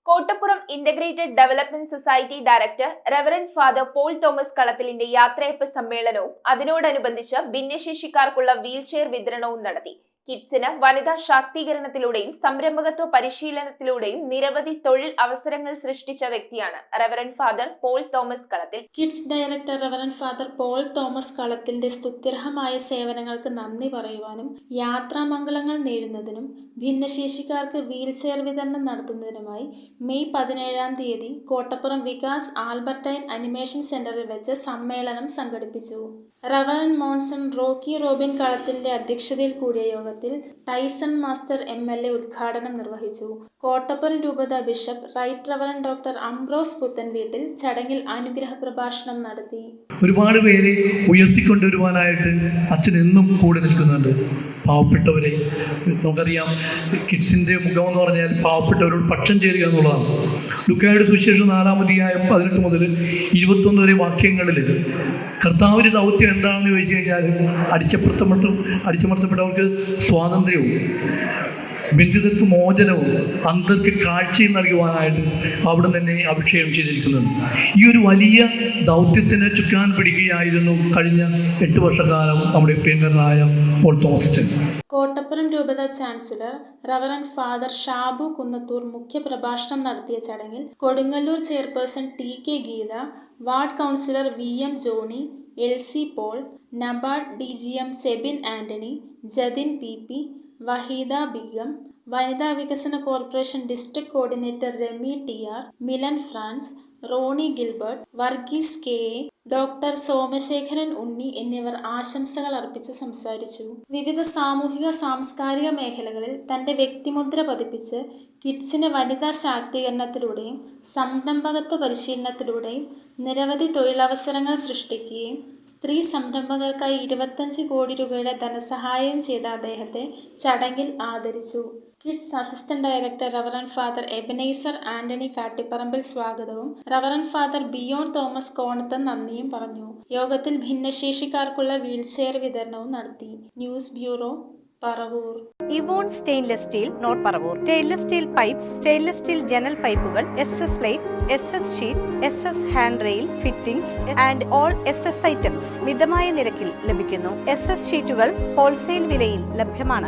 Kottappuram integrated development society director reverend father Paul Thomas കളത്തിലിന്റെ യാത്രയയപ്പ് സമ്മേളനവും അതിനോടനുബന്ധിച്ച് ഭിന്നശേഷിക്കാർക്കുള്ള വീൽചെയർ വിതരണവും നടത്തി. കിഡ്സിന് വനിതാ ശാക്തീകരണത്തിലൂടെയും സംരംഭകത്വ പരിശീലനത്തിലൂടെയും നിരവധി തൊഴിൽ അവസരങ്ങൾ സൃഷ്ടിച്ച വ്യക്തിയാണ് reverend father Paul Thomas Kalathil. KIDS director reverend father Paul Thomas കളത്തിന്റെ സ്തുത്യർഹമായ സേവനങ്ങൾക്ക് നന്ദി പറയുവാനും യാത്രാമംഗളങ്ങൾ നേരുന്നതിനും ഭിന്നശേഷിക്കാർക്ക് വീൽചെയർ വിതരണം നടത്തുന്നതിനുമായി May 17 Kottappuram Vikas Albertine animation സെന്ററിൽ വെച്ച് സമ്മേളനം സംഘടിപ്പിച്ചു. റവറൻഡ് മോൺസൺ റോക്കി റോബിൻ കളത്തിന്റെ അധ്യക്ഷതയിൽ കൂടിയ യോഗത്തിൽ ടൈസൺ മാസ്റ്റർ MLA ഉദ്ഘാടനം നിർവഹിച്ചു. കോട്ടപ്പുറം രൂപത bishop right reverend doctor Ambrose Puthenveettil ചടങ്ങിൽ അനുഗ്രഹ പ്രഭാഷണം നടത്തി. ഒരുപാട് പേരെ ഉയർത്തിക്കൊണ്ടുവരുവാനായിട്ട് അച്ഛൻ എന്നും കൂടെ നിൽക്കുന്നുണ്ട്. പാവപ്പെട്ടവരെ നമുക്കറിയാം, കിഡ്സിൻ്റെ മുഖം എന്ന് പറഞ്ഞാൽ പാവപ്പെട്ടവരോട് പക്ഷം ചേരുക എന്നുള്ളതാണ്. ലൂക്കായുടെ സുവിശേഷം 4-ാം അധ്യായം 18 മുതൽ 21 വരെ വാക്യങ്ങളിൽ കർത്താവിൻ്റെ ദൗത്യം എന്താണെന്ന് ചോദിച്ചു കഴിഞ്ഞാൽ അടിച്ചമർത്തപ്പെട്ടവർക്ക് സ്വാതന്ത്ര്യവും ബന്ധിതർക്ക് മോചനവും അന്ധർക്ക് കാഴ്ചയും നൽകുവാനായിട്ട് അവിടെ തന്നെ അഭിഷേകം ചെയ്തിരിക്കുന്നുണ്ട്. ഈ ഒരു വലിയ ദൗത്യത്തിന് ചുക്കാൻ പിടിക്കുകയായിരുന്നു കഴിഞ്ഞ 8 വർഷക്കാലം നമ്മുടെ പ്രിയങ്കരനായ പോൾ തോമസ് അച്ഛൻ. കോട്ടപ്പുറം രൂപത chancellor reverend father Shabu Kunnathur മുഖ്യ പ്രഭാഷണം നടത്തിയ ചടങ്ങിൽ Kodungallur chairperson TK Geetha, ward councillor VM Johnny, LC Paul, NABARD DGM Sebin Antony, Jatin PP, Waheeda Begum, Vanitha Vikasana corporation district coordinator Rami TR, Milan Frans, Ronnie Gilbert, Varghese KA, doctor Somasekharan Unni എന്നിവർ ആശംസകൾ അർപ്പിച്ച് സംസാരിച്ചു. വിവിധ സാമൂഹിക സാംസ്കാരിക മേഖലകളിൽ തൻ്റെ വ്യക്തിമുദ്ര പതിപ്പിച്ച് കിഡ്സിന് വനിതാ ശാക്തീകരണത്തിലൂടെയും സംരംഭകത്വ പരിശീലനത്തിലൂടെയും നിരവധി തൊഴിലവസരങ്ങൾ സൃഷ്ടിക്കുകയും സ്ത്രീ സംരംഭകർക്കായി 25 കോടി രൂപയുടെ ധനസഹായം ചെയ്ത അദ്ദേഹത്തെ ചടങ്ങിൽ ആദരിച്ചു. KIDS assistant director reverend father Ebenezer Antony Kattiparambil സ്വാഗതവും reverend father Biyon Thomas Konath നന്ദിയും പറഞ്ഞു. യോഗത്തിൽ ഭിന്നശേഷിക്കാർക്കുള്ള വീൽചെയർ വിതരണവും നടത്തി. News bureau, Paravur. Evon stainless steel, north Paravur. Stainless steel pipes, stainless steel ജനൽ പൈപ്പുകൾ, SS plate, SS sheet, SS hand rail, fittings and all SS items മിതമായ നിരക്കിൽ ലഭിക്കുന്നു. SS ഷീറ്റുകൾ ഹോൾസെയിൽ വിലയിൽ ലഭ്യമാണ്.